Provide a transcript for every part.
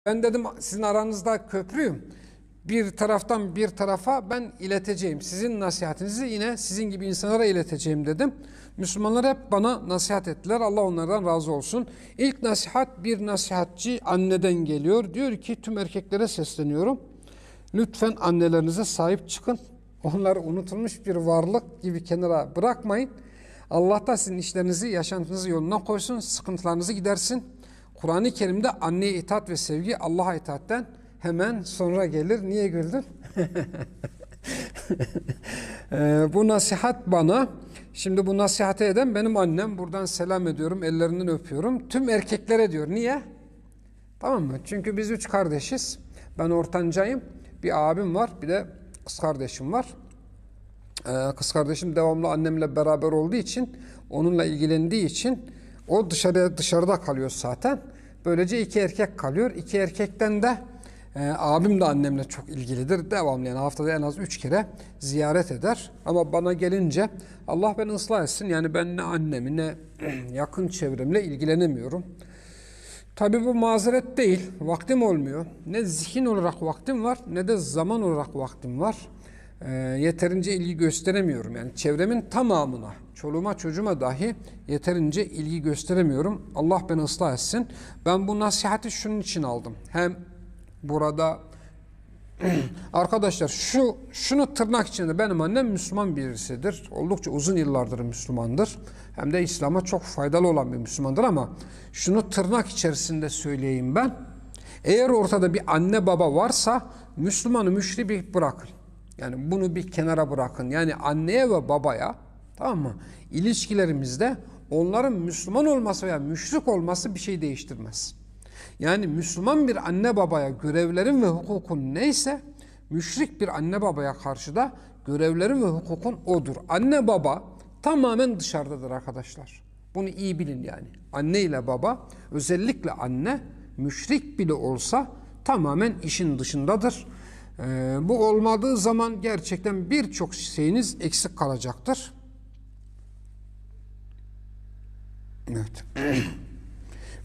Ben dedim sizin aranızda köprüyüm. Bir taraftan bir tarafa ben ileteceğim. Sizin nasihatinizi yine sizin gibi insanlara ileteceğim dedim. Müslümanlar hep bana nasihat ettiler. Allah onlardan razı olsun. İlk nasihat bir nasihatçi anneden geliyor. Diyor ki tüm erkeklere sesleniyorum. Lütfen annelerinize sahip çıkın. Onları unutulmuş bir varlık gibi kenara bırakmayın. Allah da sizin işlerinizi, yaşantınızı yoluna koysun. Sıkıntılarınızı gidersin. Kur'an-ı Kerim'de anneye itaat ve sevgi Allah'a itaatten hemen sonra gelir. Niye güldün? Bu nasihat bana. Şimdi bu nasihati eden benim annem. Buradan selam ediyorum, ellerinden öpüyorum. Tüm erkeklere diyor. Niye? Tamam mı? Çünkü biz 3 kardeşiz. Ben ortancayım. Bir abim var, bir de kız kardeşim var. Kız kardeşim devamlı annemle beraber olduğu için, onunla ilgilendiği için o dışarıda kalıyor zaten. Böylece 2 erkek kalıyor. 2 erkekten de abim de annemle çok ilgilidir. Devamlı yani haftada en az 3 kere ziyaret eder. Ama bana gelince Allah beni ıslah etsin. Yani ben ne annemi ne yakın çevremle ilgilenemiyorum. Tabii bu mazeret değil. Vaktim olmuyor. Ne zihin olarak vaktim var ne de zaman olarak vaktim var. Yeterince ilgi gösteremiyorum. Yani çevremin tamamına, çoluğuma çocuğuma dahi yeterince ilgi gösteremiyorum. Allah beni ıslah etsin. Ben bu nasihati şunun için aldım. Hem burada arkadaşlar şunu tırnak içinde benim annem Müslüman birisidir. Oldukça uzun yıllardır Müslümandır. Hem de İslam'a çok faydalı olan bir Müslümandır ama şunu tırnak içerisinde söyleyeyim ben. Eğer ortada bir anne baba varsa Müslümanı müşriği bir bırakın. Yani bunu bir kenara bırakın. Yani anneye ve babaya, tamam mı? İlişkilerimizde onların Müslüman olması veya müşrik olması bir şey değiştirmez. Yani Müslüman bir anne babaya görevlerin ve hukukun neyse, müşrik bir anne babaya karşı da görevlerin ve hukukun odur. Anne baba tamamen dışarıdadır arkadaşlar. Bunu iyi bilin yani. Anne ile baba, özellikle anne, müşrik bile olsa tamamen işin dışındadır. Bu olmadığı zaman gerçekten birçok şeyiniz eksik kalacaktır. Evet.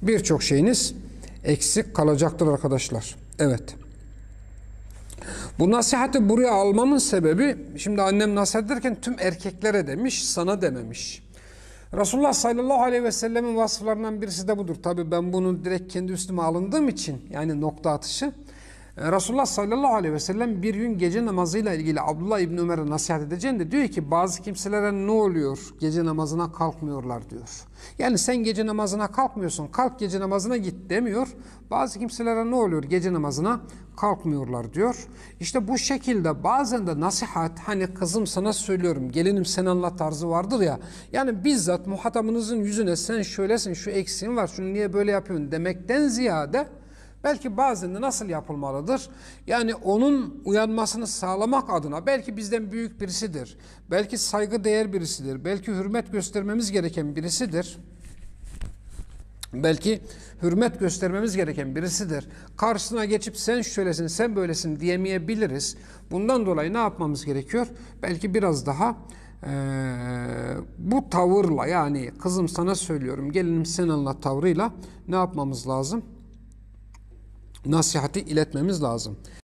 Birçok şeyiniz eksik kalacaktır arkadaşlar. Evet. Bu nasihati buraya almamın sebebi, şimdi annem nasihat ederken tüm erkeklere demiş, sana dememiş. Resulullah sallallahu aleyhi ve sellemin vasıflarından birisi de budur. Tabii ben bunu direkt kendi üstüme alındığım için, yani nokta atışı. Resulullah sallallahu aleyhi ve sellem bir gün gece namazıyla ilgili Abdullah İbni Ömer'e nasihat edeceğinde diyor ki bazı kimselere ne oluyor gece namazına kalkmıyorlar diyor. Yani sen gece namazına kalkmıyorsun, kalk gece namazına git demiyor. Bazı kimselere ne oluyor gece namazına kalkmıyorlar diyor. İşte bu şekilde bazen de nasihat, hani kızım sana söylüyorum, gelinim sen anlat tarzı vardır ya. Yani bizzat muhatabınızın yüzüne sen şöylesin, şu eksiğin var, şunu niye böyle yapıyorsun demekten ziyade belki bazen de nasıl yapılmalıdır? Yani onun uyanmasını sağlamak adına belki bizden büyük birisidir. Belki saygıdeğer birisidir. Belki hürmet göstermemiz gereken birisidir. Belki hürmet göstermemiz gereken birisidir. Karşısına geçip sen şöylesin, sen böylesin diyemeyebiliriz. Bundan dolayı ne yapmamız gerekiyor? Belki biraz daha bu tavırla, yani kızım sana söylüyorum, gelinim sen anlat tavrıyla ne yapmamız lazım? Nasihati iletmemiz lazım.